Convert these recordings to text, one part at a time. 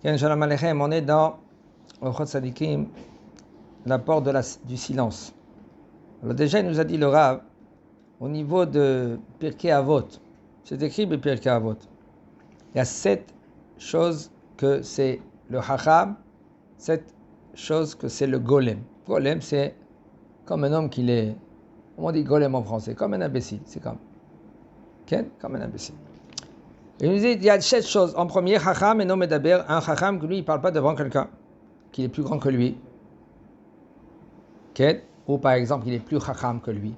Ken Shalom Aleichem, on est dans Orchot Tzadikim, l'apport du silence. Alors déjà, il nous a dit le Rav, au niveau de Pirkei Avot, c'est écrit de Pirkei Avot, il y a 7 choses que c'est le Chacham, 7 choses que c'est le Golem. Golem, c'est comme un homme qui est, comment on dit Golem en français, comme un imbécile, c'est comme un imbécile. Il nous dit, il y a 7 choses. En premier, Chacham et non Medaber, un Chacham que lui, il ne parle pas devant quelqu'un qui est plus grand que lui. Ou par exemple, il est plus Chacham que lui.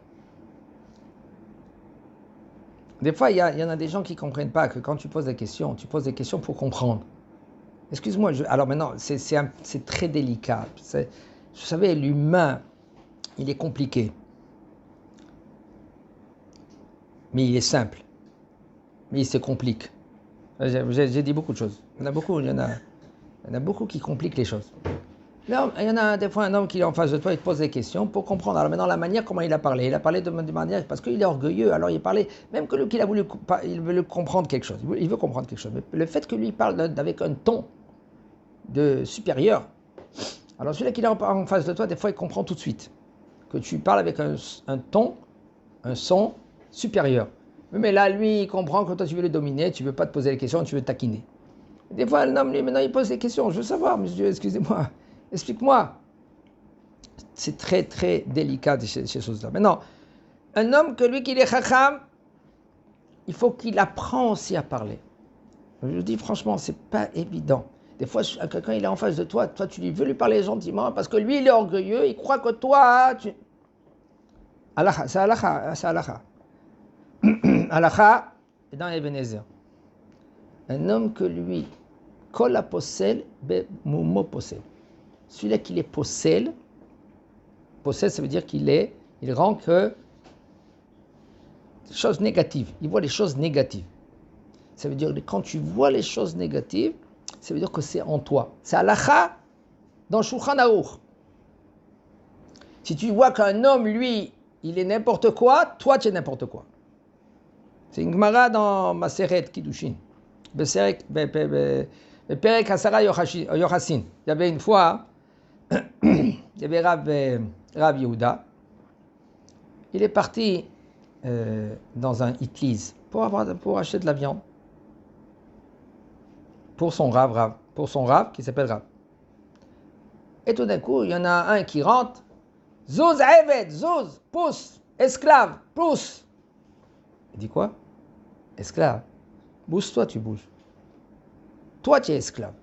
Des fois, il y en a des gens qui ne comprennent pas que quand tu poses des questions pour comprendre. Excuse-moi, alors maintenant, c'est très délicat. Vous savez, l'humain, il est compliqué. Mais il est simple. Mais il se complique. J'ai dit beaucoup de choses. Il y en a beaucoup qui compliquent les choses. Là, il y en a des fois un homme qui est en face de toi, il te pose des questions pour comprendre. Alors maintenant, la manière comment il a parlé de manière, parce qu'il est orgueilleux, alors il parlait, même que lui qu'il a voulu, il veut comprendre quelque chose. Il veut comprendre quelque chose. Mais le fait que lui parle avec un ton de supérieur, alors celui-là qui est en face de toi, des fois il comprend tout de suite que tu parles avec un ton, un son supérieur. Mais là, lui, il comprend que toi, tu veux le dominer, tu ne veux pas te poser les questions, tu veux taquiner. Des fois, l'homme, lui, maintenant, il pose des questions. Je veux savoir, monsieur, excusez-moi, explique-moi. C'est très, très délicat, ces choses-là. Maintenant, un homme que lui, qu'il est chacham, il faut qu'il apprend aussi à parler. Je vous dis, franchement, c'est pas évident. Des fois, quelqu'un, il est en face de toi, tu veux lui parler gentiment, parce que lui, il est orgueilleux, il croit que toi, c'est halakha. Halakha, dans Ebenezer. Un homme que lui, kol aposel be mumo posel. Celui-là qui est posel, ça veut dire qu'il rend que des choses négatives. Il voit les choses négatives. Ça veut dire que quand tu vois les choses négatives, ça veut dire que c'est en toi. C'est halakha dans Shulchan Aruch. Si tu vois qu'un homme, lui, il est n'importe quoi, toi tu es n'importe quoi. C'est une Gemara dans Maseret Kiddushin. Perek Hasara Yochassin. Il y avait une fois, il y avait Rav Yehuda. Il est parti dans un Itliz pour acheter de la viande. Pour son Rav qui s'appelle Rav. Et tout d'un coup, il y en a un qui rentre. Zouz Eved, Zouz, pousse, esclave, pousse. Il dit quoi? Esclave. Bouge-toi, tu bouges. Toi, tu es esclave.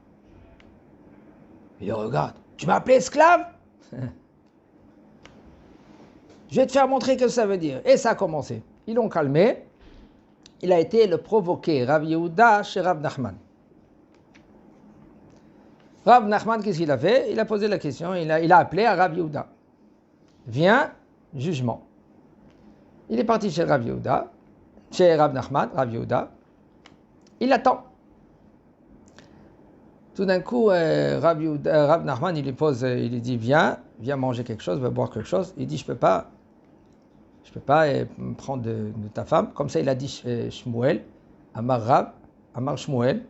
Il regarde. Tu m'as appelé esclave? Je vais te faire montrer ce que ça veut dire. Et ça a commencé. Ils l'ont calmé. Il a été le provoqué, Rav Yehuda chez Rav Nachman. Rav Nachman, qu'est-ce qu'il a fait? Il a posé la question, il a appelé à Rav Yehuda. Viens, jugement. Il est parti chez Rav Yehuda, chez Rav Nachman, Rav Yehuda. Il attend. Tout d'un coup, Rav Nachman, il lui dit, viens manger quelque chose, viens boire quelque chose. Il dit, je peux pas me prendre de ta femme. Comme ça, il a dit Shmuel, Amar Rav, Amar Shmuel,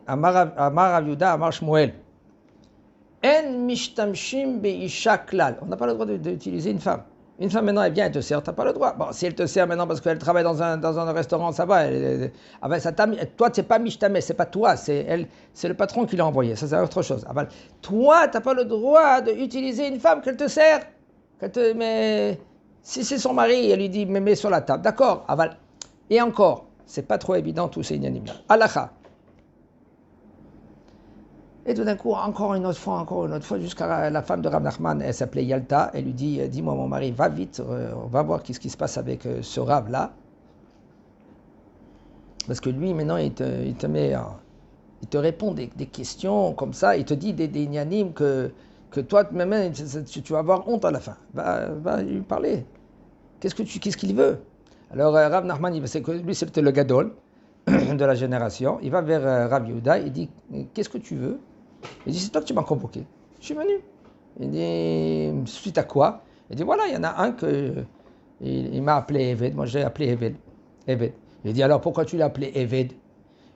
Amar Rav Yehuda, Amar Shmuel. En mishtamshim be'isha klal. On n'a pas le droit d'utiliser une femme. Une femme maintenant, elle vient, elle te sert, tu n'as pas le droit. Bon, si elle te sert maintenant parce qu'elle travaille dans un restaurant, ça va. Toi, c'est pas mishtameh, c'est pas toi, c'est elle, c'est le patron qui l'a envoyé. Ça, c'est autre chose. Toi, tu n'as pas le droit d'utiliser une femme qu'elle te sert. Mais si c'est son mari, elle lui dit, mets sur la table. D'accord. Et encore, c'est pas trop évident tous ces inanimes-là. Halakha. Et tout d'un coup, encore une autre fois, jusqu'à la femme de Rav Nachman, elle s'appelait Yalta, elle lui dit, dis-moi mon mari, va vite, on va voir qu'est-ce qui se passe avec ce Rav-là. Parce que lui, maintenant, il te répond des questions comme ça, il te dit des ignanim que toi, même, tu vas avoir honte à la fin. Va lui parler. Qu'est-ce qu'il veut? Alors, Rav Nachman, lui, c'était le gadol de la génération. Il va vers Rav Yehuda, il dit, qu'est-ce que tu veux? Il dit, c'est toi que tu m'as convoqué. Je suis venu. Il dit, suite à quoi? Il dit, voilà, il y en a un il m'a appelé Eved. Moi, j'ai appelé Eved. Il dit, alors pourquoi tu l'as appelé Eved?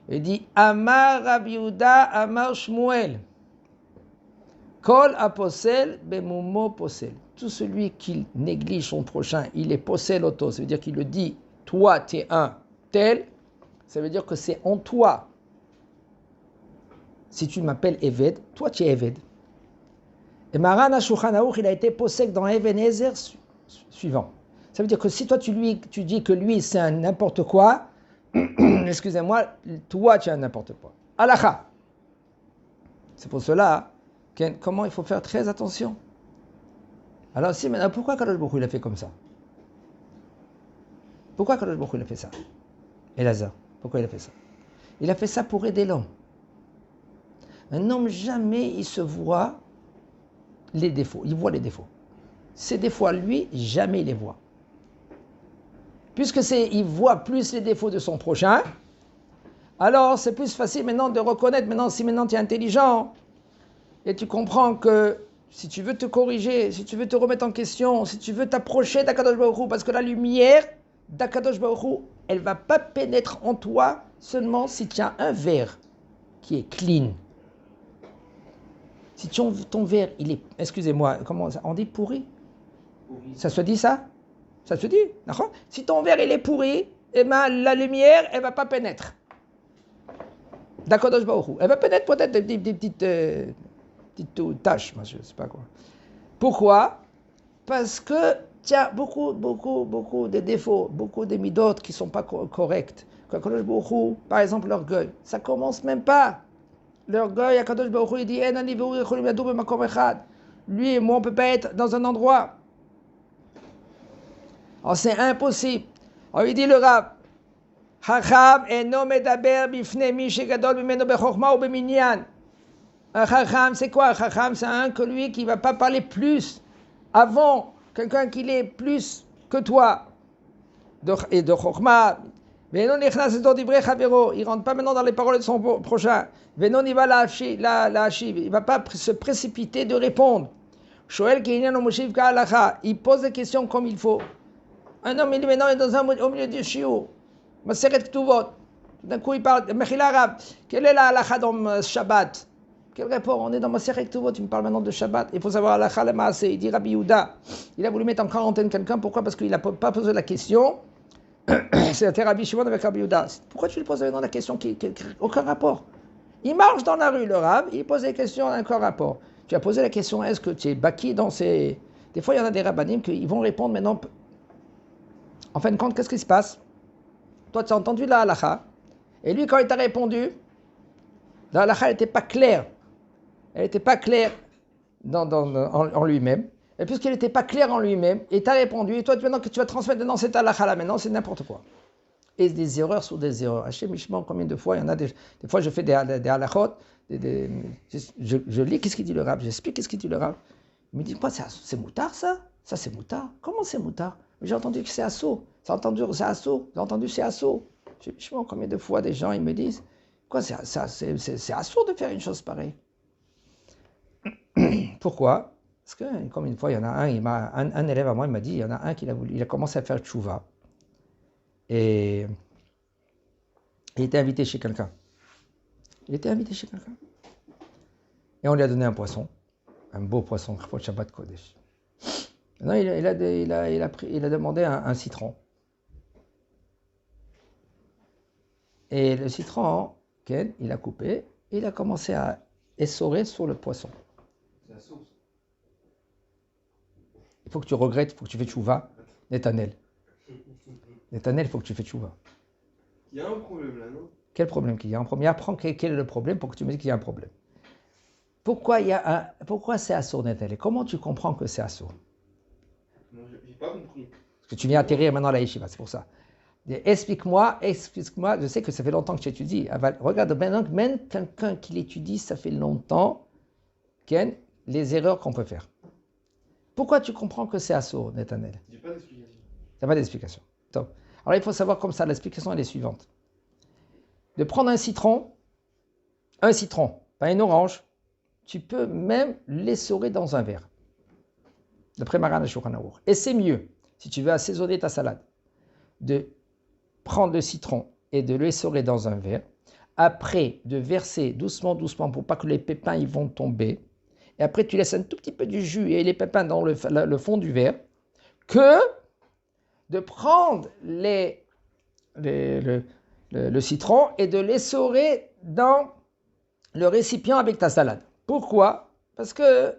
Il dit Amar Rabbi Yehuda, Amar Shmuel. Kol aposel bemumo posel. Tout celui qui néglige son prochain, il est posel auto. Ça veut dire qu'il le dit, toi, tu es un tel. Ça veut dire que c'est en toi. Si tu m'appelles Eved, toi tu es Eved. Et Maran HaShulchan Aruch, il a été posek dans Even Ezer suivant. Ça veut dire que si toi tu dis que lui c'est un n'importe quoi, excusez-moi, toi tu es un n'importe quoi. Halakha. C'est pour cela, comment il faut faire très attention. Alors si maintenant, pourquoi Kadosh Baruch Hu il a fait comme ça? Pourquoi Kadosh Baruch Hu il a fait ça? Elazar, pourquoi il a fait ça? Il a fait ça pour aider l'homme. Un homme, jamais il se voit les défauts. Il voit les défauts. Ses défauts à lui, jamais il les voit. Puisque il voit plus les défauts de son prochain, alors c'est plus facile maintenant de reconnaître, si maintenant tu es intelligent, et tu comprends que si tu veux te corriger, si tu veux te remettre en question, si tu veux t'approcher d'Akadosh Baruch Hu, parce que la lumière d'Akadosh Baruch Hu, elle ne va pas pénétrer en toi seulement si tu as un verre qui est clean. Si ton verre, il est, excusez-moi, comment on dit pourri? Ça se dit ça? Ça se dit, d'accord? Si ton verre, il est pourri, eh ben, la lumière, elle ne va pas pénétrer. D'Akadosh Baruch Hu. Elle va pénétrer peut-être des petites taches, je ne sais pas quoi. Pourquoi? Parce que tu as beaucoup de défauts, beaucoup de midotes qui ne sont pas corrects. Akadosh Baruch Hu, par exemple, l'orgueil, ça ne commence même pas. L'orgueil, Akadosh Baruch Hu, il dit lui et moi, on ne peut pas être dans un endroit. Alors c'est impossible. Alors il dit le Rav, Chacham eno medaber bifnei mi shegadol bimeno bechokma ou beminyan. Un Chacham, c'est quoi? Un Chacham, c'est un que lui qui ne va pas parler plus avant quelqu'un qui l'est plus que toi. Et de Chokma. Il ne rentre pas maintenant dans les paroles de son prochain. Il ne va pas se précipiter de répondre. Il pose des questions comme il faut. Un homme, il est maintenant au milieu du shiur. Maseret Ktuvot. D'un coup, il parle. Mechila Rab. Quelle est la halakha dans Shabbat? Quel rapport? On est dans Maseret Ktuvot. Tu me parles maintenant de Shabbat. Il faut savoir halakha le maaseh. Il dit Rabbi Yehuda. Il a voulu mettre en quarantaine quelqu'un. Pourquoi? Parce qu'il n'a pas posé la question. C'était Rabbi Shimon avec Rabbi Yehuda. Pourquoi tu lui poses maintenant la question qui n'a aucun rapport? Il marche dans la rue, le Rab. Il pose des questions à aucun rapport. Tu as posé la question, est-ce que tu es baki dans ces... Des fois, il y en a des rabbanim qui vont répondre maintenant. En fin de compte, qu'est-ce qui se passe? Toi, tu as entendu la halakha. Et lui, quand il t'a répondu, la halakha, elle n'était pas claire. Elle n'était pas claire en lui-même. Et puisqu'il n'était pas clair en lui-même, et t'a répondu, et toi, maintenant que tu vas transmettre dans cette halakha-là, maintenant, c'est n'importe quoi. Et des erreurs sur des erreurs. Hachem Mishman, combien de fois, il y en a des fois, je fais des halakhot, je lis qu'est-ce qu'il dit le Rav, j'explique qu'est-ce qu'il dit le Rav. Il me dit, quoi, c'est moutard, ça? Ça, c'est moutard. Comment c'est moutard? J'ai entendu que c'est assaut. J'ai entendu c'est assaut. J'ai entendu c'est assaut. Je sais pas combien de fois des gens, ils me disent, quoi, c'est assaut de faire une chose pareille. Pourquoi? Parce que, comme une fois, il y en a un élève à moi, il m'a dit, il y en a un il a commencé à faire tchouva. Et il était invité chez quelqu'un. Et on lui a donné un poisson. Un beau poisson, Shabbat Kodesh. Maintenant, il a demandé un citron. Et le citron, Ken, il a coupé, et il a commencé à essorer sur le poisson. C'est la sauce. Il faut que tu regrettes, il faut que tu fais tchouva, Netanel. Netanel, il faut que tu fais tchouva. Il y a un problème là, non? Quel problème qu'il y a un problème? Apprends quel est le problème pour que tu me dises qu'il y a un problème. Pourquoi c'est assourd, Netanel? Comment tu comprends que c'est assourd? Non, j'ai pas compris. Parce que tu viens atterrir maintenant à la yeshiva, c'est pour ça. Explique-moi, je sais que ça fait longtemps que tu étudies. Regarde, maintenant, même quelqu'un qui l'étudie, ça fait longtemps, Ken, les erreurs qu'on peut faire. Pourquoi tu comprends que c'est assourd, Netanel? J'ai pas d'explication. Tu n'as pas d'explication. Top. Alors il faut savoir comme ça, l'explication elle est suivante. De prendre un citron, pas une orange, tu peux même l'essorer dans un verre. D'après Maran HaShulchan Aruch. Et c'est mieux, si tu veux assaisonner ta salade, de prendre le citron et de l'essorer dans un verre, après de verser doucement, doucement, pour pas que les pépins ils vont tomber, et après tu laisses un tout petit peu du jus et les pépins dans le fond du verre, que de prendre le citron et de l'essorer dans le récipient avec ta salade. Pourquoi? Parce que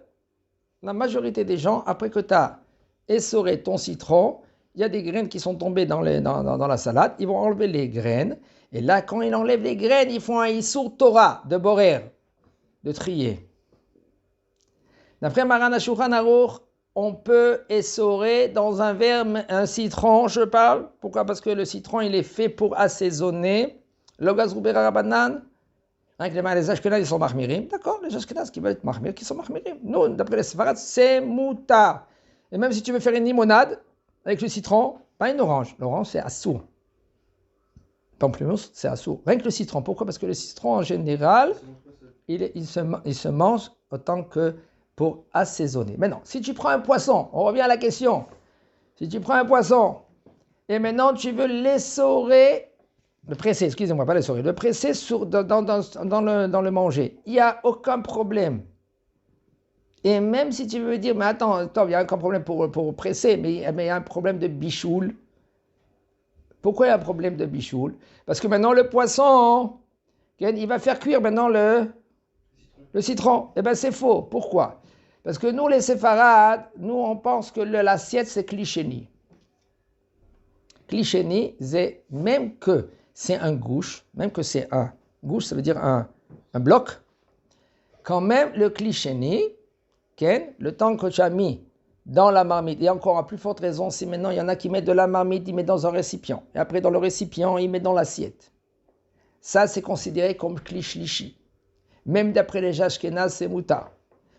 la majorité des gens, après que tu as essoré ton citron, il y a des graines qui sont tombées dans la salade, ils vont enlever les graines, et là, quand ils enlèvent les graines, ils font un Issour Torah, de borer, de trier. D'après Maran Shulchan Aruch, on peut essorer dans un verre un citron, je parle. Pourquoi? Parce que le citron, il est fait pour assaisonner. Le gazroubera rabanan, les Ashkenaz, ils sont mahmirim. D'accord, les Ashkenaz qui veulent être mahmir, qui sont mahmirim. Nous, d'après les Sfarad, c'est mouta. Et même si tu veux faire une limonade avec le citron, pas une orange. L'orange, c'est assour. Pamplemousse, c'est assour. Rien que le citron. Pourquoi? Parce que le citron, en général, il se mange autant que pour assaisonner. Maintenant, si tu prends un poisson, on revient à la question. Si tu prends un poisson et maintenant tu veux l'essorer, le presser, excusez-moi, pas l'essorer, le presser dans le manger, il n'y a aucun problème. Et même si tu veux dire, mais attends, il n'y a aucun problème pour presser, mais il y a un problème de bichoul. Pourquoi il y a un problème de bichoul? Parce que maintenant le poisson, il va faire cuire maintenant le citron. Eh bien c'est faux. Pourquoi? Parce que nous les séfarades, nous on pense que l'assiette c'est klichéni. Klichéni, c'est même que c'est un gouche, même que c'est un gouche, ça veut dire un bloc, quand même le klichéni, le temps que tu as mis dans la marmite, et encore à plus forte raison, si maintenant il y en a qui mettent de la marmite, ils mettent dans un récipient, et après dans le récipient, ils mettent dans l'assiette. Ça c'est considéré comme klichlichi. Même d'après les Ashkenaz, c'est moutar.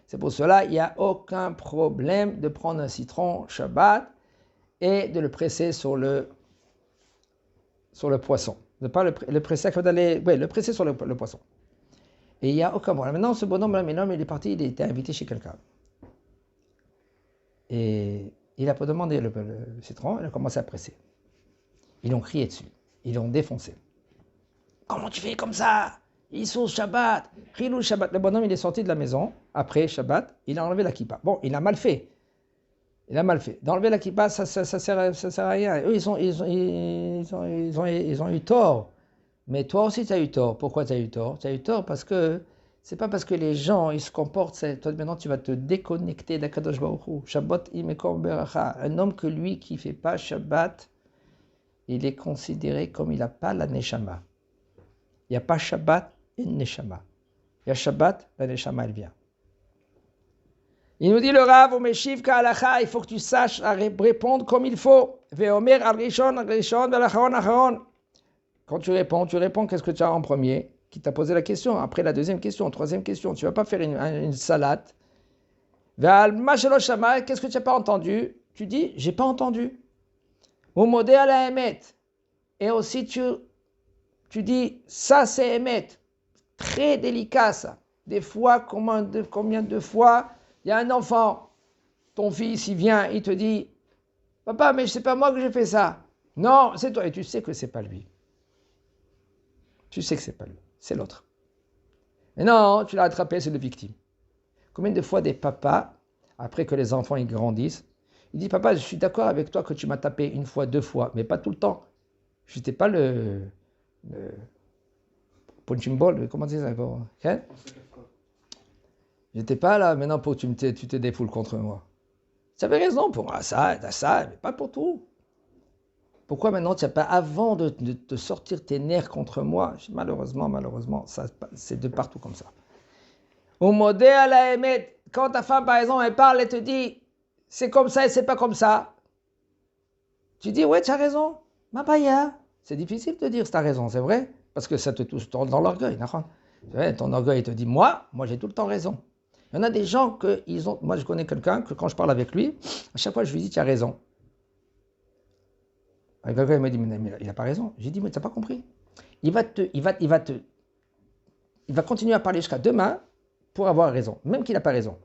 C'est pour cela qu'il n'y a aucun problème de prendre un citron Shabbat et de le presser sur le poisson. De pas le presser, le presser sur le poisson. Et il n'y a aucun problème. Maintenant, ce bonhomme, il est parti, il était invité chez quelqu'un. Et il a demandé le citron, il a commencé à presser. Ils l'ont crié dessus, ils l'ont défoncé. Comment tu fais comme ça? Issour Shabbat, Chilul Shabbat. Le bonhomme, il est sorti de la maison, après Shabbat, il a enlevé la kippa. Bon, il a mal fait. D'enlever la kippa, ça sert à rien. Eux, ils ont eu tort. Mais toi aussi, tu as eu tort. Pourquoi tu as eu tort? Tu as eu tort parce que c'est pas parce que les gens, ils se comportent, toi maintenant, tu vas te déconnecter d'Akadosh Baruch Hu. Shabbat imekor beracha. Un homme que lui, qui fait pas Shabbat, il est considéré comme il n'a pas la neshama. Il n'y a pas Shabbat et Neshama. Il y a Shabbat, la Neshama, elle vient. Il nous dit le Rav, au Meshiv Ka'alacha, il faut que tu saches répondre comme il faut. Ve'omer al-rishon, ve'lacharon, acharon. Quand tu réponds, qu'est-ce que tu as en premier? Qui t'a posé la question. Après la deuxième question, troisième question. Tu ne vas pas faire une salade. Ve'al mashelo shama, qu'est-ce que tu n'as pas entendu? Tu dis, j'ai pas entendu. Au modé à la emet. Et aussi tu dis, ça c'est émet, très délicat ça. Des fois, combien de fois, il y a un enfant, ton fils, il vient, il te dit, papa, mais c'est pas moi que j'ai fait ça. Non, c'est toi. Et tu sais que c'est pas lui. Tu sais que c'est pas lui, c'est l'autre. Mais non, tu l'as attrapé, c'est le victime. Combien de fois des papas, après que les enfants ils grandissent, ils disent, papa, je suis d'accord avec toi que tu m'as tapé une fois, deux fois, mais pas tout le temps. Je n'étais pas le punching ball, comment dire ça? Okay? J'étais pas là maintenant pour que tu te défoules contre moi. Tu avais raison pour ça, mais pas pour tout. Pourquoi maintenant tu n'as pas, avant de sortir tes nerfs contre moi? Malheureusement, ça, c'est de partout comme ça. Au modèle à la émet, quand ta femme par exemple elle parle, elle te dit c'est comme ça et c'est pas comme ça. Tu dis ouais, tu as raison, ma baya. C'est difficile de dire que tu as raison, c'est vrai, parce que ça te touche dans l'orgueil. Ton orgueil te dit, moi j'ai tout le temps raison. Il y en a des gens moi je connais quelqu'un que quand je parle avec lui, à chaque fois je lui dis, tu as raison. Quelqu'un il me dit, mais il n'a pas raison. J'ai dit, mais tu n'as pas compris. Il va continuer à parler jusqu'à demain pour avoir raison, même qu'il n'a pas raison.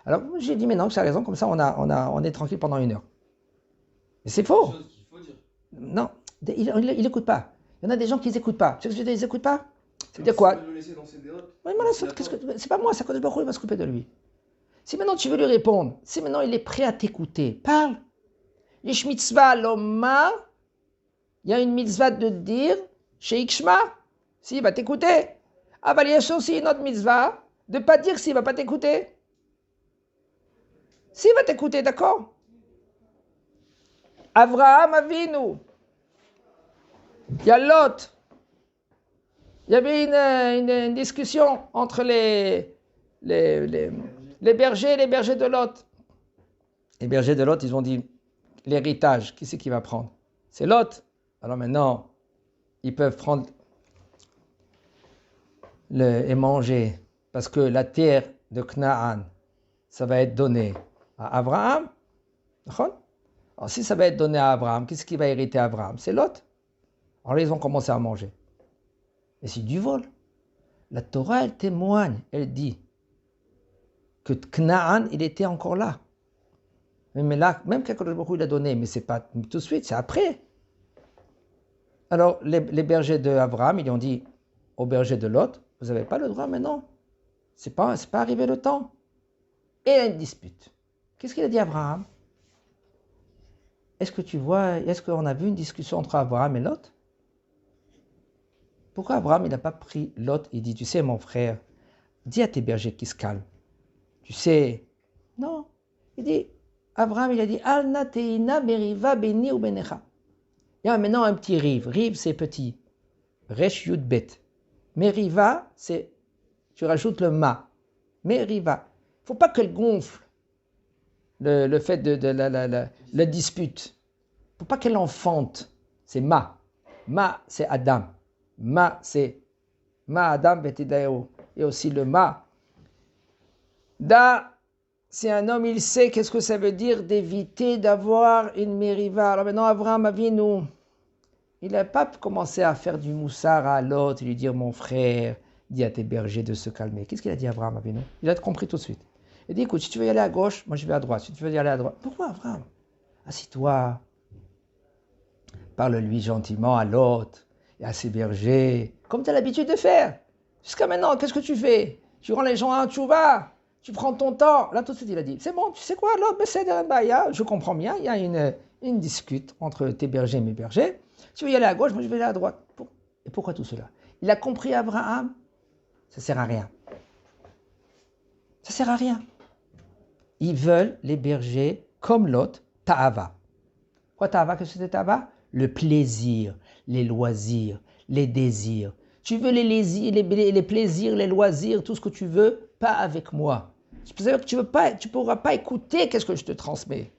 Alors j'ai dit, mais non, tu as raison, comme ça on est tranquille pendant 1 heure. Mais c'est faux. Non. Il n'écoute pas. Il y en a des gens qui n'écoutent pas. Tu sais ce que je veux dire, ils n'écoutent pas? C'est-à-dire quoi? Le laisser dans ses dérotes. Oui, mais là, c'est pas moi, c'est Kadosh Baruch Hu, il va s'occuper de lui. Si maintenant tu veux lui répondre, si maintenant il est prêt à t'écouter, parle. Yesh mitzvah lomar, il y a une mitzvah de dire, chez Ikshma, s'il va t'écouter. Ah, bah, il y a aussi une autre mitzvah de ne pas dire s'il ne va pas t'écouter. S'il va t'écouter, d'accord? Avraham Avinu, il y a Lot. Il y avait une discussion entre les bergers et les bergers de Lot. Les bergers de Lot, ils ont dit, l'héritage, qui c'est qui va prendre? C'est Lot. Alors maintenant, ils peuvent prendre et manger, parce que la terre de Canaan, ça va être donné à Abraham. Alors si ça va être donné à Abraham, qu'est-ce qui va hériter Abraham? C'est Lot. Alors là, ils ont commencé à manger. Et c'est du vol. La Torah, elle témoigne, elle dit que Canaan, il était encore là. Mais là, même qu'Akadosh Baruch Hu, il a donné, mais c'est pas tout de suite, c'est après. Alors, les bergers d'Abraham, ils ont dit aux bergers de Lot, vous n'avez pas le droit maintenant. C'est pas arrivé le temps. Et il y a une dispute. Qu'est-ce qu'il a dit Abraham? Est-ce que tu vois, est-ce qu'on a vu une discussion entre Abraham et Lot? Pourquoi Abraham, il n'a pas pris Lot? Il dit, tu sais, mon frère, dis à tes bergers qu'ils se calment. Tu sais, non. Il dit, Abraham, il a dit, Al nateina beriva beni ou benecha. Il y a maintenant un petit rive. Rive, c'est petit. Resh yud bet. Meriva, c'est, tu rajoutes le ma. Meriva. Il ne faut pas qu'elle gonfle le fait de la dispute. Il ne faut pas qu'elle enfante. C'est ma. Ma, c'est Adam. Ma, c'est ma Adam betidao. Et aussi le ma. Da, si un homme, il sait qu'est-ce que ça veut dire d'éviter d'avoir une mériva. Alors maintenant, Abraham Avinu, il n'a pas commencé à faire du moussard à l'autre, et lui dire, mon frère, dis à tes bergers de se calmer. Qu'est-ce qu'il a dit Abraham Avinu? Il a compris tout de suite. Il dit, écoute, si tu veux y aller à gauche, moi je vais à droite. Si tu veux y aller à droite, pourquoi Abraham? Assis-toi, parle-lui gentiment à l'autre et à ses bergers, comme tu as l'habitude de faire. Jusqu'à maintenant, qu'est-ce que tu fais? Tu rends les gens à un tchouva, tu prends ton temps. Là, tout de suite, il a dit, c'est bon, tu sais quoi, l'autre, je comprends bien, il y a une dispute entre tes bergers et mes bergers. Si tu veux y aller à gauche, moi je vais aller à droite. Et pourquoi tout cela? Il a compris Abraham, ça ne sert à rien. Ça ne sert à rien. Ils veulent, les bergers, comme l'autre, ta'ava. Quoi ta'ava? Qu'est-ce que c'est ta'ava? Le plaisir, les loisirs, les désirs. Tu veux les plaisirs, les loisirs, tout ce que tu veux, pas avec moi. C'est-à-dire que tu ne pourras pas écouter qu'est-ce que je te transmets.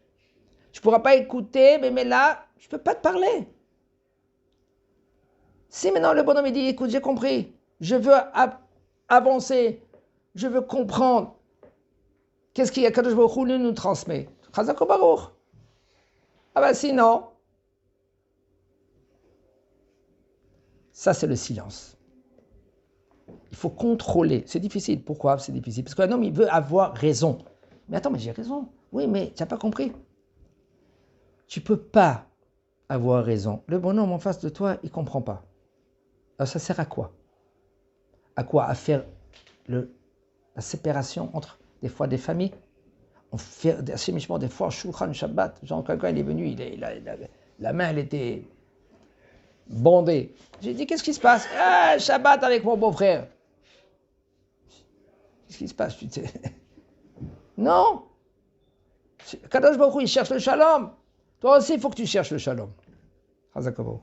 Tu ne pourras pas écouter, mais là, je ne peux pas te parler. Si maintenant le bonhomme il dit, écoute, j'ai compris, je veux avancer, je veux comprendre qu'est-ce qu'il y a Kadosh Baruch Hu nous transmet. Chazak Baruch. Ah ben sinon, ça c'est le silence. Il faut contrôler. C'est difficile. Pourquoi c'est difficile? Parce qu'un homme, il veut avoir raison. Mais attends, mais j'ai raison. Oui, mais tu n'as pas compris. Tu ne peux pas avoir raison. Le bonhomme en face de toi, il ne comprend pas. Alors ça sert à quoi? À quoi? À faire la séparation entre des fois des familles. On fait des fois Shulchan Shabbat. Genre quelqu'un il est venu, la main elle était bondée. J'ai dit qu'est-ce qui se passe? Ah, Shabbat avec mon beau-frère. Qu'est-ce qui se passe? Non. Kadosh Baruch Hu, il cherche le shalom. Toi aussi il faut que tu cherches le shalom. Chazak Baruch.